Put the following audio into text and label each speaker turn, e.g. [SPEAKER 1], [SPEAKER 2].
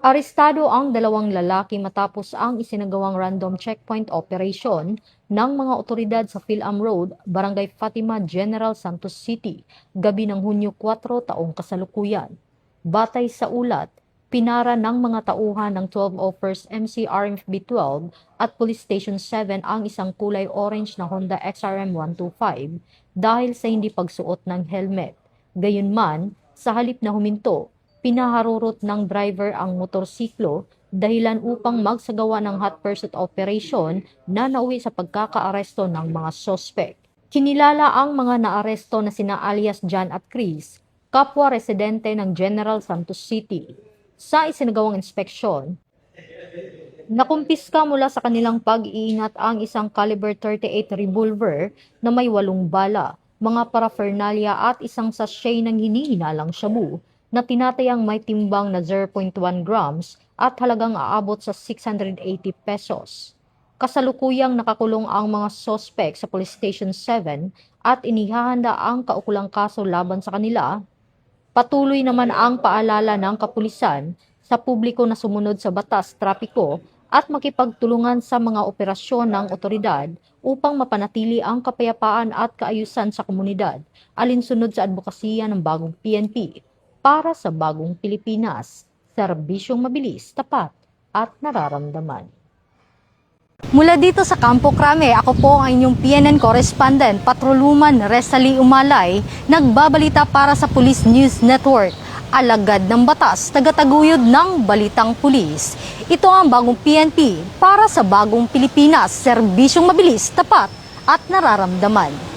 [SPEAKER 1] Arestado ang dalawang lalaki matapos ang isinagawang random checkpoint operation ng mga otoridad sa Phil-Am Road, Barangay Fatima, General Santos City, gabi ng Hunyo 4 taong kasalukuyan. Batay sa ulat, pinara ng mga tauhan ng 1201st MCRMFB-12 at Police Station 7 ang isang kulay orange na Honda XRM 125 dahil sa hindi pagsuot ng helmet. Gayunman, sa halip na huminto, pinaharurot ng driver ang motorsiklo dahilan upang magsagawa ng hot pursuit operation na nauwi sa pagkakaaresto ng mga sospek. Kinilala ang mga naaresto na sina alias John at Chris, kapwa residente ng General Santos City. Sa isinagawang inspeksyon, nakumpiska mula sa kanilang pag-iingat ang isang caliber 38 revolver na may 8 bala, mga paraphernalia at isang sachet ng hinihinalang shabu na tinatayang may timbang na 0.1 grams at halagang aabot sa 680 pesos. Kasalukuyang nakakulong ang mga sospek sa Police Station 7 at inihahanda ang kaukulang kaso laban sa kanila. Patuloy naman ang paalala ng kapulisan sa publiko na sumunod sa batas trapiko at makipagtulungan sa mga operasyon ng otoridad upang mapanatili ang kapayapaan at kaayusan sa komunidad, alinsunod sa advokasya ng bagong PNP para sa bagong Pilipinas, serbisyong mabilis, tapat at nararamdaman. Mula dito sa Campo Crame, ako po ang inyong PNN correspondent, Patroluman Resali Umalay, nagbabalita para sa Police News Network. Alagad ng batas, tagataguyod ng balitang pulis. Ito ang bagong PNP para sa bagong Pilipinas, serbisyong mabilis, tapat at nararamdaman.